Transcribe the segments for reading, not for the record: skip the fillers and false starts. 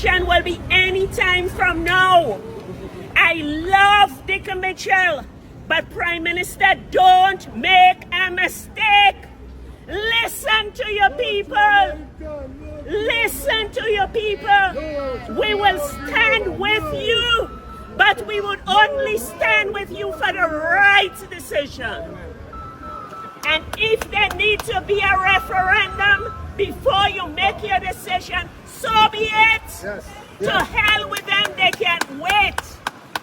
decision will be any time from now. I love Dick Mitchell, but Prime Minister, don't make a mistake. Listen to your people. Listen to your people. We will stand with you, but we would only stand with you for the right decision. And if there needs to be a referendum before you make your decision, so be it. Yes. To hell with them, they can't wait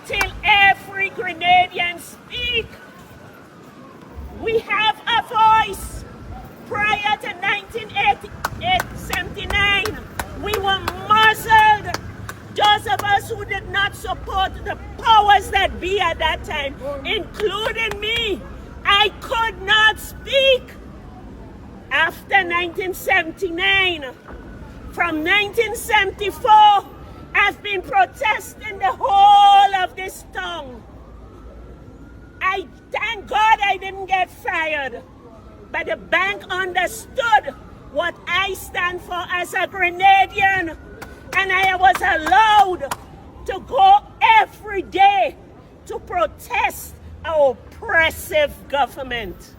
till every Grenadian speak. We have a voice. Prior to 1979, we were muzzled. Those of us who did not support the powers that be at that time, including me, I could not speak. After 1979, from 1974, I've been protesting the whole of this town. I thank God I didn't get fired, but the bank understood what I stand for as a Grenadian, and I was allowed to go every day to protest our oppressive government.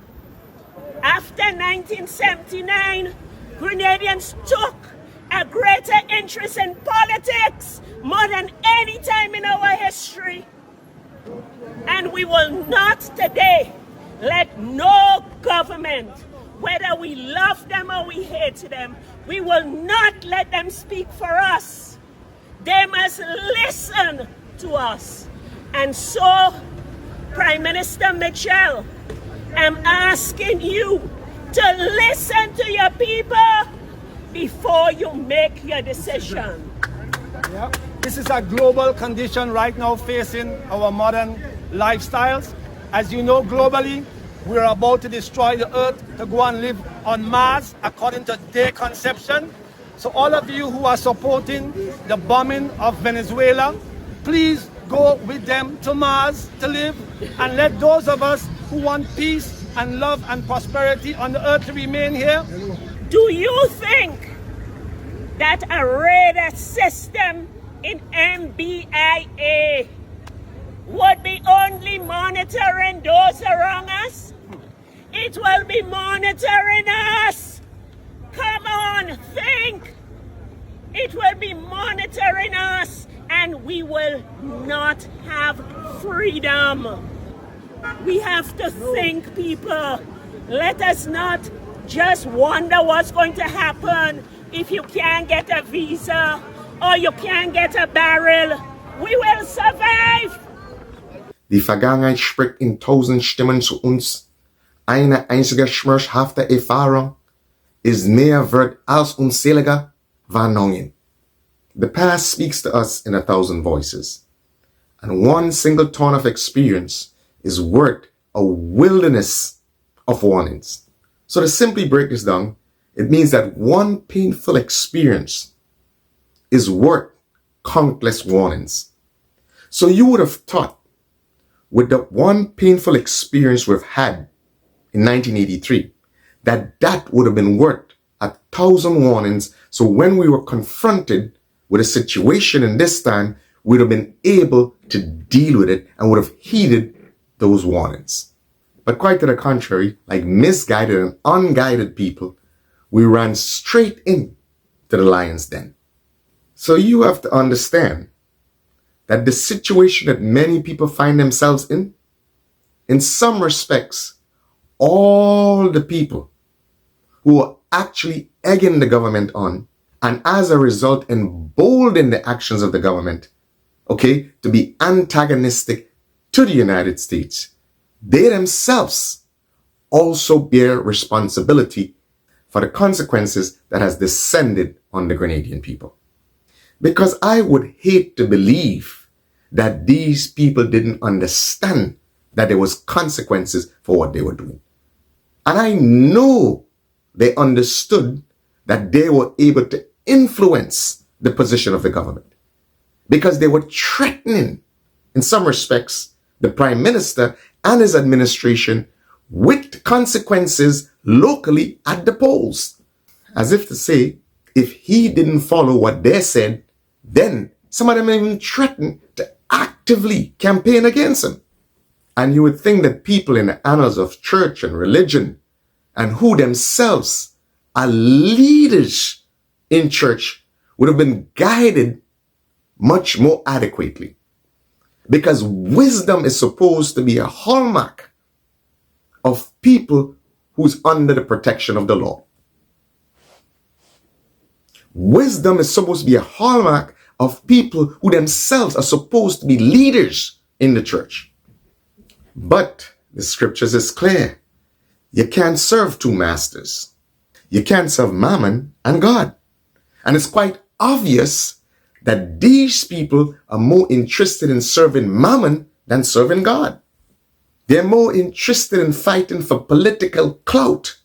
After 1979, Grenadians took a greater interest in politics more than any time in our history. And we will not today let no government, whether we love them or we hate them, we will not let them speak for us. They must listen to us. And so, Prime Minister Mitchell, I'm asking you to listen to your people before you make your decision. Yeah. This is a global condition right now facing our modern lifestyles. As you know, globally, we're about to destroy the earth to go and live on Mars according to their conception. So all of you who are supporting the bombing of Venezuela, please go with them to Mars to live, and let those of us who want peace and love and prosperity on the earth to remain here. Do you think that a radar system in MBIA would be only monitoring those around us? It will be monitoring us. Come on, think. It will be monitoring us, and we will not have freedom. We have to think, people. Let us not just wonder what's going to happen if you can't get a visa or you can't get a barrel. We will survive. Die Vergangenheit spricht in 1000 Stimmen zu uns. Eine einzige schmerzhafte Erfahrung ist mehr wert als unzählige Warnungen. The past speaks to us in 1,000 voices, and one single ton of experience is worth a wilderness of warnings. So to simply break this down, it means that one painful experience is worth countless warnings. So you would have thought, with the one painful experience we've had in 1983, that would have been worth 1,000 warnings. So when we were confronted with a situation in this time, we'd have been able to deal with it and would have heeded those warnings. But quite to the contrary, like misguided and unguided people, we ran straight in to the lion's den. So you have to understand that the situation that many people find themselves in some respects, all the people who are actually egging the government on, and as a result embolden the actions of the government, okay, to be antagonistic to the United States, they themselves also bear responsibility for the consequences that has descended on the Grenadian people. Because I would hate to believe that these people didn't understand that there was consequences for what they were doing. And I know they understood that they were able to influence the position of the government, because they were threatening, in some respects, the Prime Minister and his administration with consequences locally at the polls. As if to say, if he didn't follow what they said, Then some of them even threaten to actively campaign against him. And you would think that people in the annals of church and religion, and who themselves are leaders in church, would have been guided much more adequately. Because wisdom is supposed to be a hallmark of people who's under the protection of the law. Wisdom is supposed to be a hallmark of people who themselves are supposed to be leaders in the church. But the scriptures is clear. You can't serve two masters. You can't serve Mammon and God. And it's quite obvious that these people are more interested in serving Mammon than serving God. They're more interested in fighting for political clout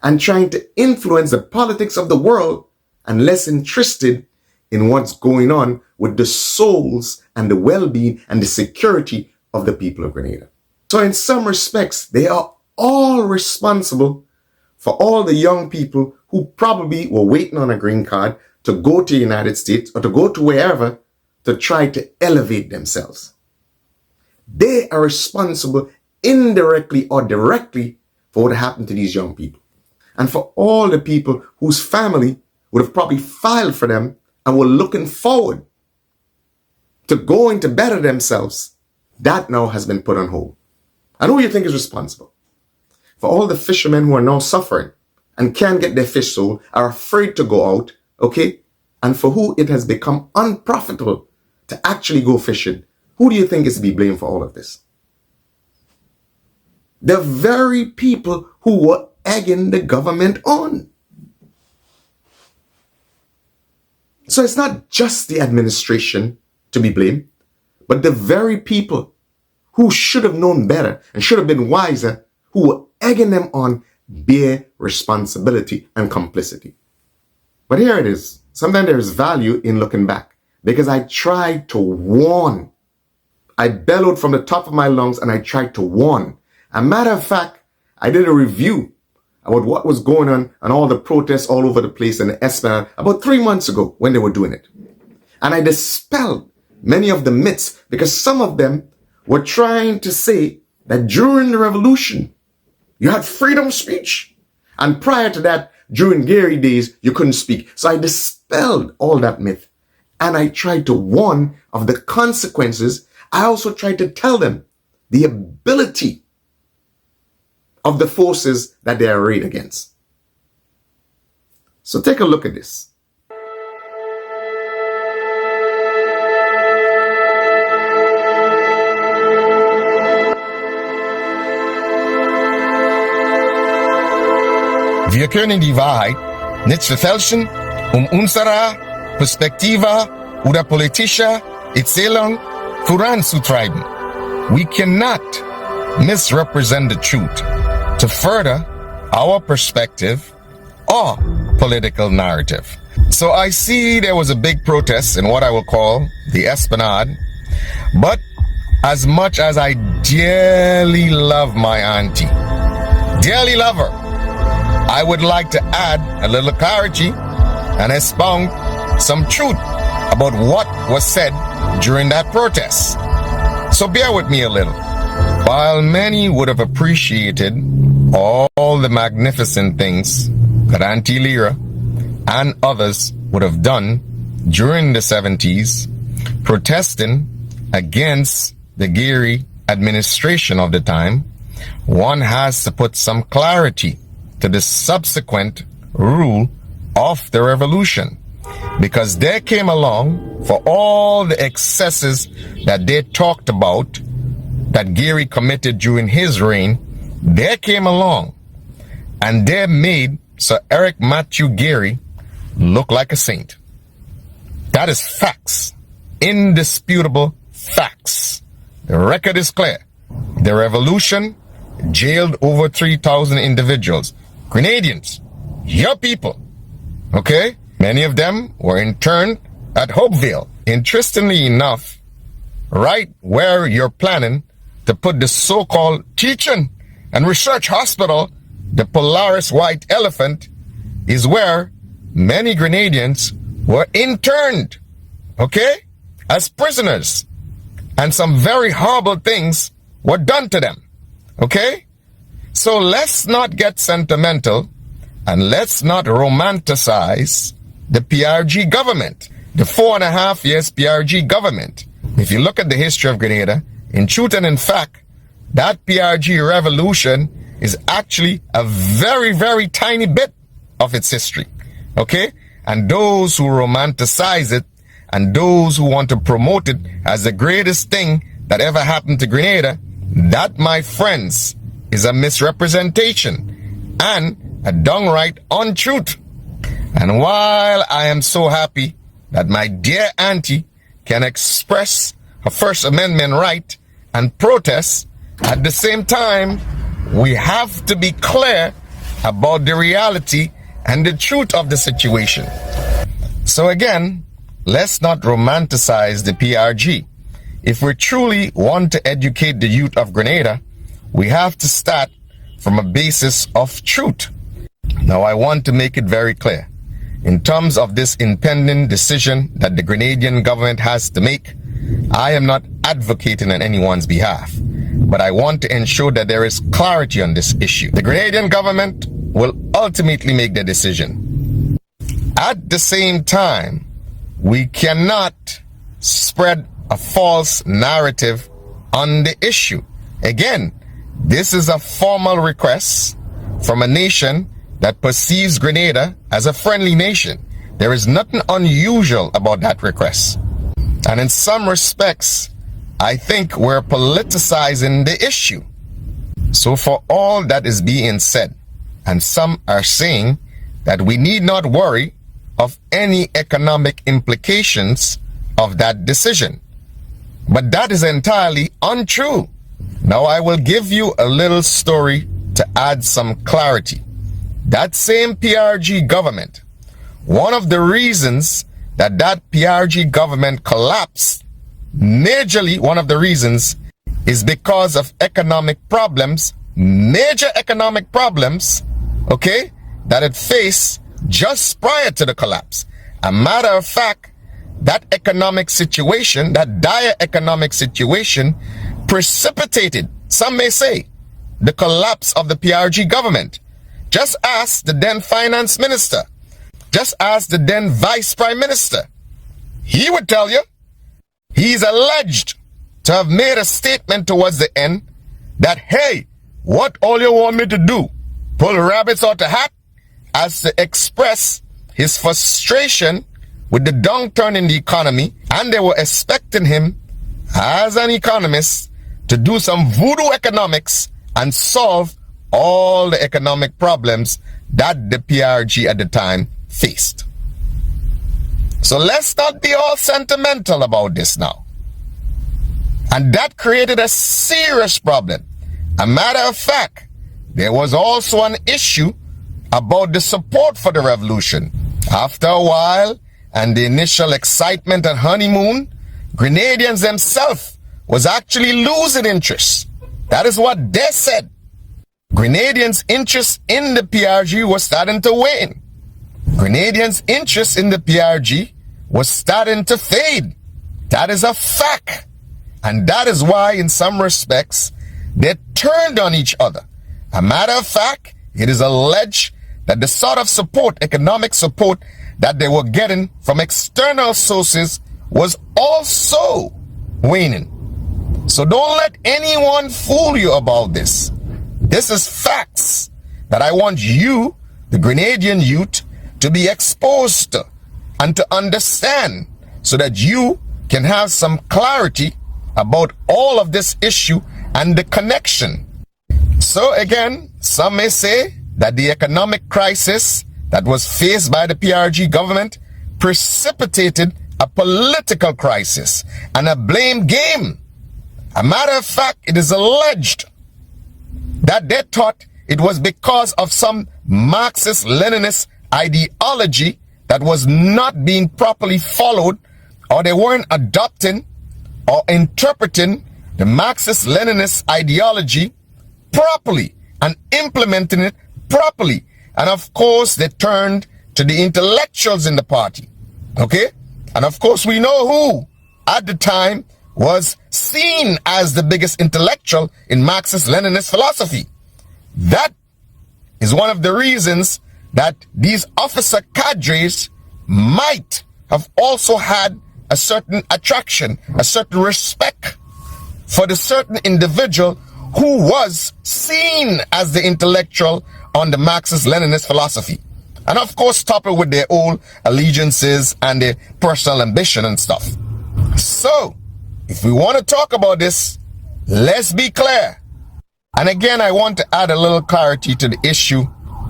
and trying to influence the politics of the world, and less interested in what's going on with the souls and the well-being and the security of the people of Grenada. So in some respects, they are all responsible for all the young people who probably were waiting on a green card to go to the United States or to go to wherever to try to elevate themselves. They are responsible indirectly or directly for what happened to these young people. And for all the people whose family would have probably filed for them and were looking forward to going to better themselves, that now has been put on hold. And who do you think is responsible? For all the fishermen who are now suffering and can't get their fish sold, are afraid to go out, okay? And for who it has become unprofitable to actually go fishing, who do you think is to be blamed for all of this? The very people who were egging the government on. So it's not just the administration to be blamed, but the very people who should have known better and should have been wiser, who were egging them on, bear responsibility and complicity. But here it is. Sometimes there is value in looking back, because I tried to warn. I bellowed from the top of my lungs and I tried to warn. As a matter of fact, I did a review about what was going on and all the protests all over the place in the Esplanade about 3 months ago when they were doing it. And I dispelled many of the myths, because some of them were trying to say that during the revolution, you had freedom of speech. And prior to that, during Gary days, you couldn't speak. So I dispelled all that myth. And I tried to warn of the consequences. I also tried to tell them the ability of the forces that they are arrayed against. So take a look at this. Wir können die Wahrheit nicht verfälschen, unserer Perspektive oder politischer Erzählung voranzutreiben. We cannot misrepresent the truth to further our perspective or political narrative. So I see there was a big protest in what I will call the Esplanade, but as much as I dearly love my auntie, dearly love her, I would like to add a little clarity and expound some truth about what was said during that protest. So bear with me a little. While many would have appreciated all the magnificent things that Auntie Lyra and others would have done during the 70s, protesting against the Gary administration of the time, one has to put some clarity to the subsequent rule of the revolution, because there came along, for all the excesses that they talked about that Gary committed during his reign, there came along and they made Sir Eric Matthew Gary look like a saint. That is facts, indisputable facts. The record is clear. The revolution jailed over 3,000 individuals, Grenadians, your people, okay? Many of them were interned at Hopeville. Interestingly enough, right where you're planning to put the so-called teaching and research hospital, the Polaris White Elephant, is where many Grenadians were interned okay, as prisoners. And some very horrible things were done to them, okay? So let's not get sentimental and let's not romanticize the PRG government, the 4.5 years PRG government. If you look at the history of Grenada, in truth and in fact, that PRG revolution is actually a very, very tiny bit of its history, okay? And those who romanticize it and those who want to promote it as the greatest thing that ever happened to Grenada, that, my friends, is a misrepresentation and a downright untruth. And while I am so happy that my dear auntie can express her First Amendment right and protest, at the same time, we have to be clear about the reality and the truth of the situation. So again, let's not romanticize the PRG. If we truly want to educate the youth of Grenada, we have to start from a basis of truth. Now, I want to make it very clear. In terms of this impending decision that the Grenadian government has to make, I am not advocating on anyone's behalf, but I want to ensure that there is clarity on this issue. The Grenadian government will ultimately make the decision. At the same time, we cannot spread a false narrative on the issue. Again, this is a formal request from a nation that perceives Grenada as a friendly nation. There is nothing unusual about that request. And in some respects, I think we're politicizing the issue. So for all that is being said, and some are saying that we need not worry of any economic implications of that decision. But that is entirely untrue. Now I will give you a little story to add some clarity. That same PRG government, one of the reasons that PRG government collapsed, majorly one of the reasons, is because of economic problems, major economic problems, okay, that it faced just prior to the collapse. A matter of fact, that economic situation, that dire economic situation, precipitated, some may say, the collapse of the PRG government. Just ask the then finance minister. Just ask the then vice prime minister. He would tell you. He's alleged to have made a statement towards the end that, hey, what all you want me to do? Pull rabbits out the hat? As to express his frustration with the downturn in the economy, and they were expecting him, as an economist, to do some voodoo economics and solve all the economic problems that the PRG at the time faced. So let's not be all sentimental about this now. And that created a serious problem. A matter of fact, there was also an issue about the support for the revolution. After a while, and the initial excitement and honeymoon, Grenadians themselves was actually losing interest. That is what they said. Grenadians' interest in the PRG was starting to wane. Grenadians' interest in the PRG was starting to fade. That is a fact. And that is why, in some respects, they turned on each other. A matter of fact, it is alleged that the sort of support, economic support, that they were getting from external sources was also waning. So don't let anyone fool you about this. This is facts that I want you, the Grenadian youth, to be exposed to and to understand so that you can have some clarity about all of this issue and the connection. So again, some may say that the economic crisis that was faced by the PRG government precipitated a political crisis and a blame game. A matter of fact, it is alleged that they thought it was because of some Marxist-Leninist ideology that was not being properly followed, or they weren't adopting or interpreting the Marxist-Leninist ideology properly and implementing it properly. And of course, they turned to the intellectuals in the party, okay? And of course, we know who at the time was seen as the biggest intellectual in Marxist-Leninist philosophy. That is one of the reasons that these officer cadres might have also had a certain attraction, a certain respect for the certain individual who was seen as the intellectual on the Marxist-Leninist philosophy. And of course, coupled with their old allegiances and their personal ambition and stuff. So, if we want to talk about this, let's be clear. And again, I want to add a little clarity to the issue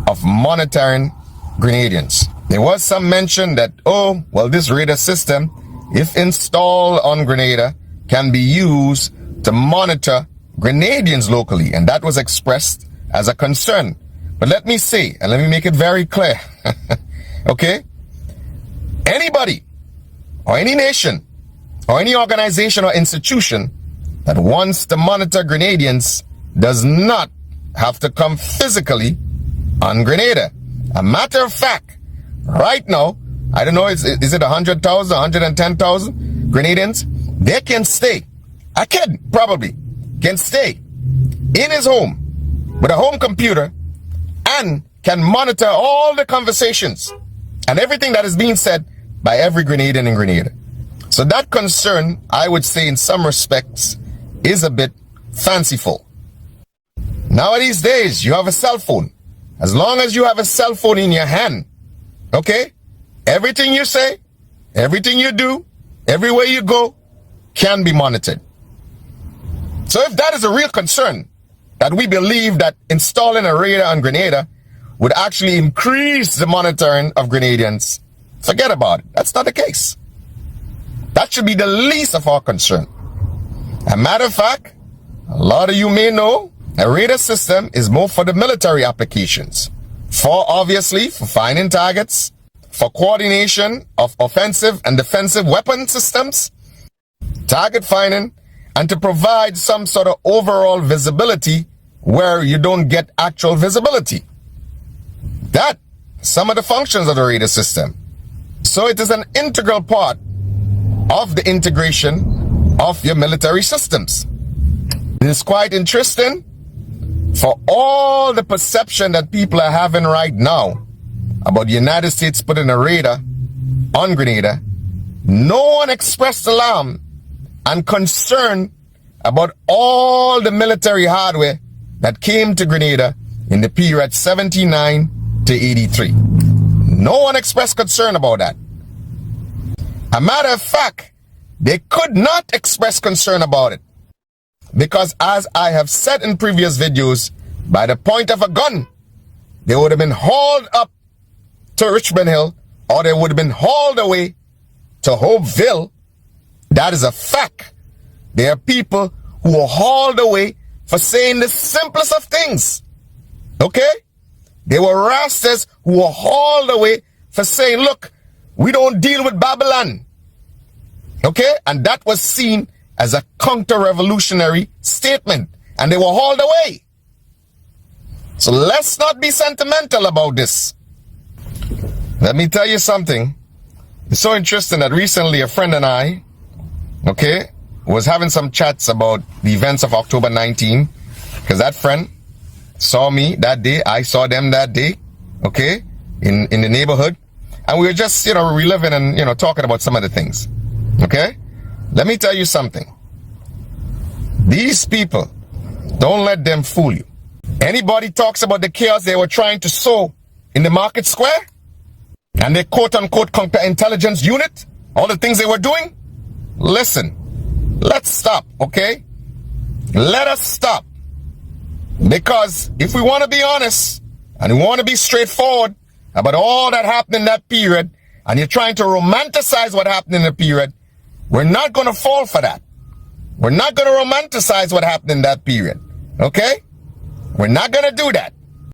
of monitoring Grenadians. There was some mention that, oh, well, this radar system, if installed on Grenada, can be used to monitor Grenadians locally. And that was expressed as a concern. But let me say, and let me make it very clear, okay? Anybody or any nation or any organization or institution that wants to monitor Grenadians does not have to come physically on Grenada. A matter of fact, right now, I don't know, is it 100,000, 110,000 Grenadians? They can stay. A kid probably can stay in his home with a home computer and can monitor all the conversations and everything that is being said by every Grenadian in Grenada. So that concern, I would say in some respects, is a bit fanciful. Nowadays days, you have a cell phone. As long as you have a cell phone in your hand, okay, everything you say, everything you do, everywhere you go, can be monitored. So if that is a real concern, that we believe that installing a radar on Grenada would actually increase the monitoring of Grenadians, forget about it. That's not the case. That should be the least of our concern. As a matter of fact, a lot of you may know, a radar system is more for the military applications. Obviously, for finding targets, for coordination of offensive and defensive weapon systems, target finding, and to provide some sort of overall visibility where you don't get actual visibility. That, some of the functions of the radar system. So it is an integral part of the integration of your military systems. It is quite interesting for all the perception that people are having right now about the United States putting a radar on Grenada. No one expressed alarm and concern about all the military hardware that came to Grenada in the period 79 to 83. No one expressed concern about that. A matter of fact, they could not express concern about it. Because as I have said in previous videos, by the point of a gun, they would have been hauled up to Richmond Hill, or they would have been hauled away to Hopeville. That is a fact. There are people who are hauled away for saying the simplest of things. Okay? There were Rastas who were hauled away for saying, look, we don't deal with Babylon. Okay? And that was seen as a counter-revolutionary statement. And they were hauled away. So let's not be sentimental about this. Let me tell you something. It's so interesting that recently a friend and I, okay, was having some chats about the events of October 19. Because that friend saw me that day. I saw them that day, okay, in the neighborhood. And we were just, reliving and, talking about some of the things. Okay? Let me tell you something. These people, don't let them fool you. Anybody talks about the chaos they were trying to sow in the market square and their quote-unquote counterintelligence unit, all the things they were doing, listen, let's stop, okay? Let us stop. Because if we want to be honest and we want to be straightforward about all that happened in that period, and you're trying to romanticize what happened in the period, we're not going to fall for that. We're not going to romanticize what happened in that period, okay? We're not going to do that.